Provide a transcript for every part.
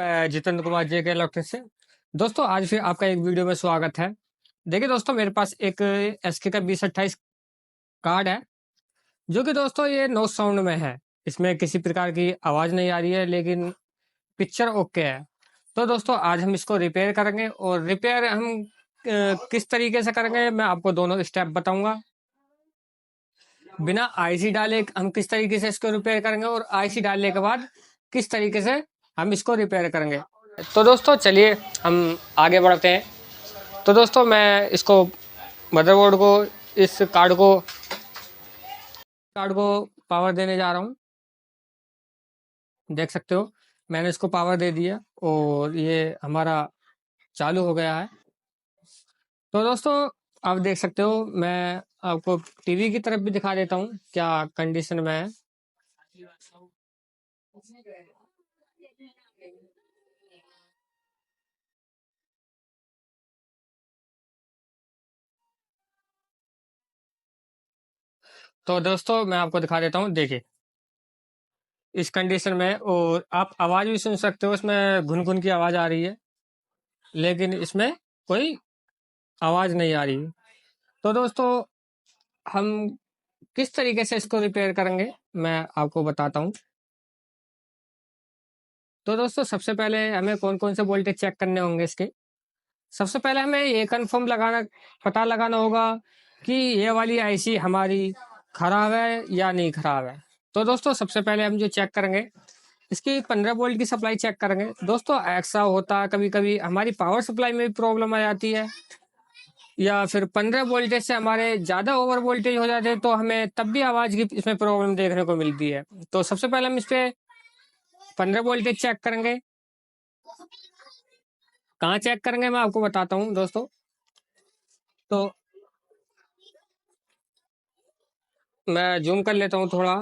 मैं जितेंद्र कुमार जे के इलेक्ट्रिक से। दोस्तों आज फिर आपका एक वीडियो में स्वागत है। देखिए दोस्तों, मेरे पास एक एसके का 2028 कार्ड है, जो कि दोस्तों ये नो साउंड में है। इसमें किसी प्रकार की आवाज नहीं आ रही है, लेकिन पिक्चर ओके है। तो दोस्तों आज हम इसको रिपेयर करेंगे, और रिपेयर हम किस तरीके से करेंगे मैं आपको दोनों स्टेप बताऊंगा। बिना आईसी डाले हम किस तरीके से इसको रिपेयर करेंगे, और आईसी डालने के बाद किस तरीके से हम इसको रिपेयर करेंगे। तो दोस्तों चलिए हम आगे बढ़ते हैं। तो दोस्तों मैं इसको मदरबोर्ड को इस कार्ड को पावर देने जा रहा हूँ। देख सकते हो मैंने इसको पावर दे दिया और ये हमारा चालू हो गया है। तो दोस्तों आप देख सकते हो, मैं आपको टीवी की तरफ भी दिखा देता हूँ क्या कंडीशन में है। तो दोस्तों मैं आपको दिखा देता हूँ, देखिए इस कंडीशन में। और आप आवाज भी सुन सकते हो, इसमें घुन घुन की आवाज आ रही है, लेकिन इसमें कोई आवाज नहीं आ रही। तो दोस्तों हम किस तरीके से इसको रिपेयर करेंगे मैं आपको बताता हूँ। तो दोस्तों सबसे पहले हमें कौन कौन से वोल्टेज चेक करने होंगे इसके। सबसे पहले हमें ये पता लगाना होगा कि ये वाली आईसी हमारी खराब है या नहीं खराब है। तो दोस्तों सबसे पहले हम जो चेक करेंगे, इसकी 15 वोल्ट की सप्लाई चेक करेंगे। दोस्तों ऐसा होता है कभी कभी हमारी पावर सप्लाई में भी प्रॉब्लम आ जाती है, या फिर 15 वोल्टेज से हमारे ज्यादा ओवर वोल्टेज हो जाते हैं, तो हमें तब भी आवाज की इसमें प्रॉब्लम देखने को मिलती है। तो सबसे पहले हम इस पे 15 वोल्टेज चेक करेंगे। कहाँ चेक करेंगे मैं आपको बताता हूँ दोस्तों। तो मैं जूम कर लेता हूँ थोड़ा।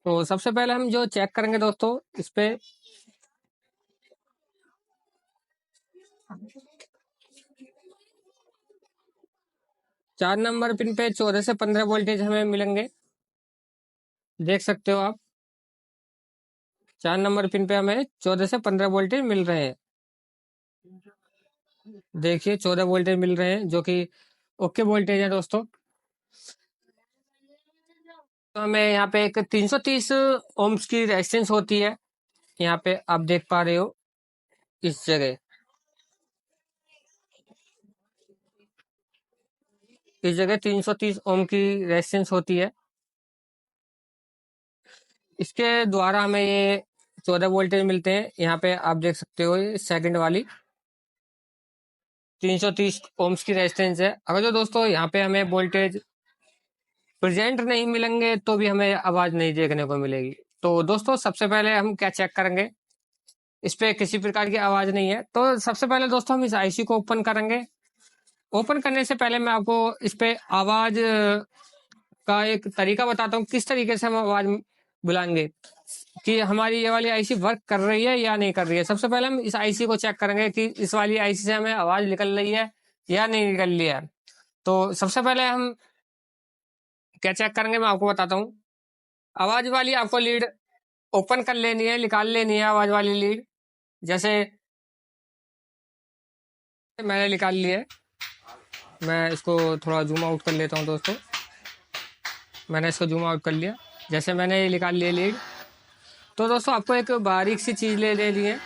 तो सबसे पहले हम जो चेक करेंगे दोस्तों, इस पे 4 नंबर पिन पे 14 से 15 वोल्टेज हमें मिलेंगे। देख सकते हो आप, 4 नंबर पिन पे हमें 14 से 15 वोल्टेज मिल रहे हैं। देखिए 14 वोल्टेज मिल रहे हैं, जो कि ओके वोल्टेज है दोस्तों। तो हमें यहाँ पे एक 330 ओम्स की रेजिस्टेंस होती है। यहाँ पे आप देख पा रहे हो, इस जगह 330 ओम की रेजिस्टेंस होती है। इसके द्वारा हमें ये 14 वोल्टेज मिलते हैं। यहाँ पे आप देख सकते हो ये सेकंड वाली 330 ओम्स की रेजिस्टेंस है। अगर जो दोस्तों यहाँ पे हमें वोल्टेज प्रेजेंट नहीं मिलेंगे, तो भी हमें आवाज नहीं देखने को मिलेगी। तो दोस्तों सबसे पहले हम क्या चेक करेंगे, इस पे किसी प्रकार की आवाज नहीं है। तो सबसे पहले दोस्तों हम इस आईसी को ओपन करेंगे। ओपन करने से पहले मैं आपको इस पे आवाज का एक तरीका बताता हूँ, किस तरीके से हम आवाज बुलाएंगे कि हमारी ये वाली आईसी वर्क कर रही है या नहीं कर रही है। सबसे पहले हम इस आईसी को चेक करेंगे कि इस वाली आईसी से हमें आवाज निकल रही है या नहीं निकल रही है। तो सबसे पहले हम क्या चेक करेंगे मैं आपको बताता हूँ। आवाज वाली आपको लीड ओपन कर लेनी है, निकाल लेनी है आवाज वाली लीड। जैसे मैंने निकाल ली है, मैं इसको थोड़ा जूम आउट कर लेता हूँ दोस्तों। मैंने इसको जूम आउट कर लिया, जैसे मैंने ये निकाल लिया लीड। तो दोस्तों आपको एक बारीक सी चीज ले लेनी है,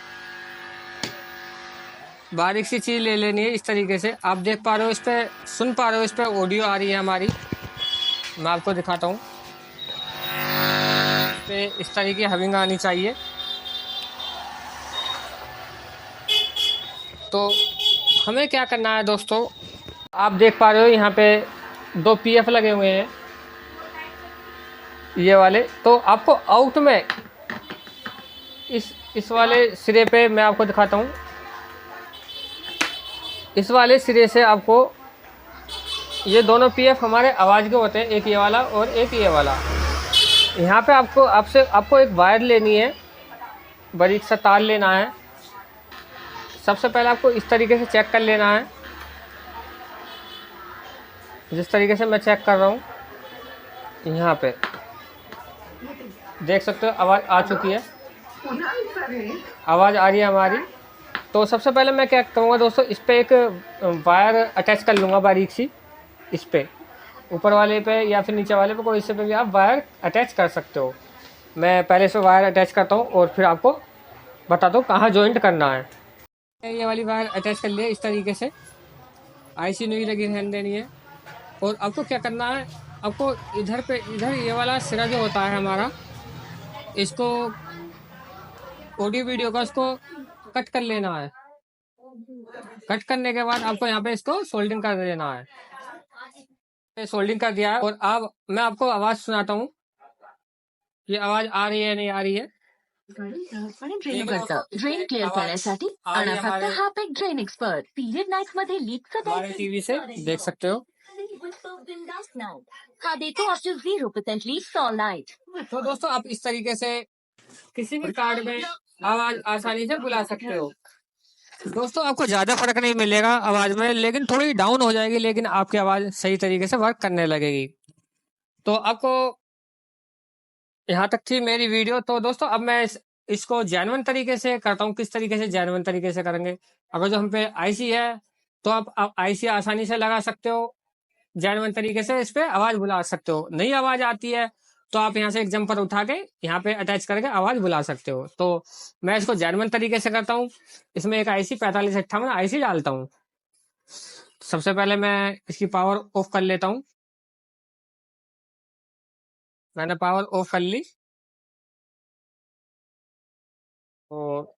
बारीक सी चीज ले लेनी है। इस तरीके से आप देख पा रहे हो, इस पे सुन पा रहे हो, इस पे ऑडियो आ रही है हमारी। मैं आपको दिखाता हूँ, इस पे इस तरीके की हविंग आनी चाहिए। तो हमें क्या करना है दोस्तों, आप देख पा रहे हो यहाँ पे 2 पीएफ लगे हुए हैं, ये वाले। तो आपको आउट में इस वाले सिरे पे मैं आपको दिखाता हूँ। इस वाले सिरे से आपको, ये दोनों पीएफ हमारे आवाज के होते हैं, एक ये वाला और एक ये वाला। यहाँ पे आपको एक वायर लेनी है, बारीक सा तार लेना है। सबसे पहले आपको इस तरीके से चेक कर लेना है, जिस तरीके से मैं चेक कर रहा हूँ। यहाँ पे देख सकते हो आवाज़ आ चुकी है, आवाज़ आ रही है हमारी। तो सबसे पहले मैं क्या करूँगा दोस्तों, इस पर एक वायर अटैच कर लूँगा बारीक सी, इस पर ऊपर वाले पे या फिर नीचे वाले पे, कोई इससे पे भी आप वायर अटैच कर सकते हो। मैं पहले से वायर अटैच करता हूँ और फिर आपको बताता हूँ कहाँ जॉइंट करना है। ये वाली वायर अटैच कर लिया इस तरीके से, आईसी नहीं लगी रहने देनी है। और आपको क्या करना है, आपको इधर ये वाला सिरा जो होता है हमारा, इसको ऑडियो वीडियो का इसको कट कर लेना है। कट करने के बाद आपको यहाँ पे इसको सोल्डिंग कर देना है। सोल्डिंग कर दिया है और अब मैं आपको आवाज़ सुनाता हूँ, ये आवाज़ आ रही है नहीं आ रही है। ड्रेन क्लिअर करण्यासाठी आणा फक्त हा pack drain expert period night मध्ये लीकचं हमारे टीवी से देख सकते हो। हा देतो आपको 0% लीक ऑल नाइट। तो दोस्तों आप इस तरीके से किसी भी कार्ड में आवाज आसानी से बुला सकते हो। दोस्तों आपको ज्यादा फर्क नहीं मिलेगा आवाज में, लेकिन थोड़ी डाउन हो जाएगी, लेकिन आपकी आवाज सही तरीके से वर्क करने लगेगी। तो आपको यहाँ तक थी मेरी वीडियो। तो दोस्तों अब मैं इसको जेन्युइन तरीके से करता हूँ। किस तरीके से जेन्युइन तरीके से करेंगे, अगर जो हम पे आईसी है तो आप आईसी आसानी से लगा सकते हो, जेन्युइन तरीके से इस पे आवाज बुला सकते हो। नई आवाज आती है तो आप यहाँ से एक जंपर उठा के यहाँ पे अटैच करके आवाज बुला सकते हो। तो मैं इसको जेन्युइन तरीके से करता हूँ। इसमें एक आईसी 4558 आईसी डालता हूँ। सबसे पहले मैं इसकी पावर ऑफ कर लेता हूँ। मैंने पावर ऑफ कर ली और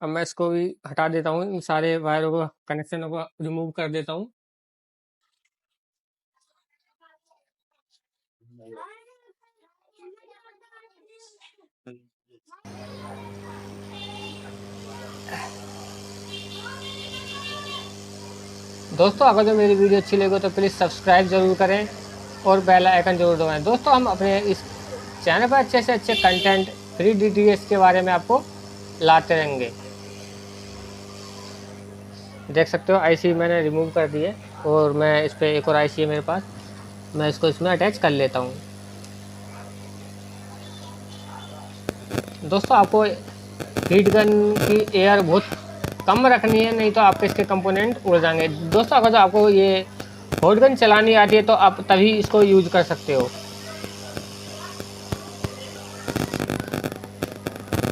अब मैं इसको भी हटा देता हूँ, इन सारे वायरों को, कनेक्शनों को रिमूव कर देता हूँ। दोस्तों अगर जो मेरी वीडियो अच्छी लगी तो प्लीज़ सब्सक्राइब जरूर करें और बेल आइकन जरूर दबाएं। दोस्तों हम अपने इस चैनल पर अच्छे से अच्छे कंटेंट, फ्री डीटीएच के बारे में आपको लाते रहेंगे। देख सकते हो आईसी मैंने रिमूव कर दी है और मैं इस पर एक और आईसी है मेरे पास, मैं इसको इसमें अटैच कर लेता हूँ। दोस्तों आपको हीट गन की एयर बहुत कम रखनी है, नहीं तो आपके इसके कंपोनेंट उड़ जाएंगे। दोस्तों अगर आपको ये हॉट गन चलानी आती है तो आप तभी इसको यूज कर सकते हो,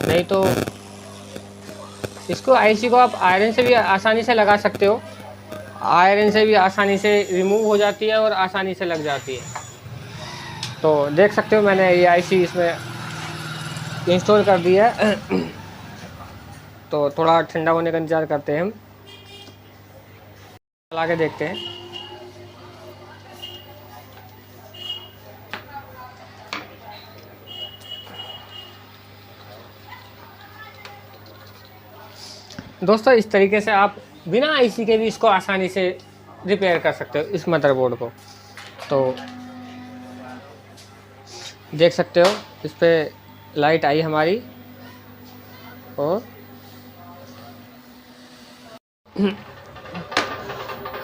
नहीं तो इसको आईसी को आप आयरन से भी आसानी से लगा सकते हो। आयरन से भी आसानी से रिमूव हो जाती है और आसानी से लग जाती है। तो देख सकते हो मैंने ये आईसी इसमें इंस्टॉल कर दिया है। तो थोड़ा ठंडा होने का इंतज़ार करते हैं, हम चला के देखते हैं। दोस्तों इस तरीके से आप बिना आईसी के भी इसको आसानी से रिपेयर कर सकते हो, इस मदरबोर्ड को। तो देख सकते हो इस पर लाइट आई हमारी और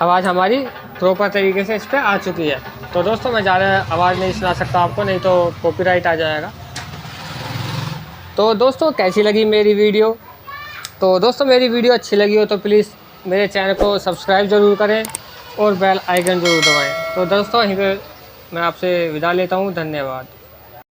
आवाज़ हमारी प्रॉपर तरीके से इस पर आ चुकी है। तो दोस्तों मैं ज़्यादा आवाज़ नहीं सुना सकता आपको, नहीं तो कॉपीराइट आ जाएगा। तो दोस्तों कैसी लगी मेरी वीडियो? तो दोस्तों मेरी वीडियो अच्छी लगी हो तो प्लीज़ मेरे चैनल को सब्सक्राइब ज़रूर करें और बेल आइकन ज़रूर दबाएं। तो दोस्तों यहीं पे मैं आपसे विदा लेता हूँ। धन्यवाद।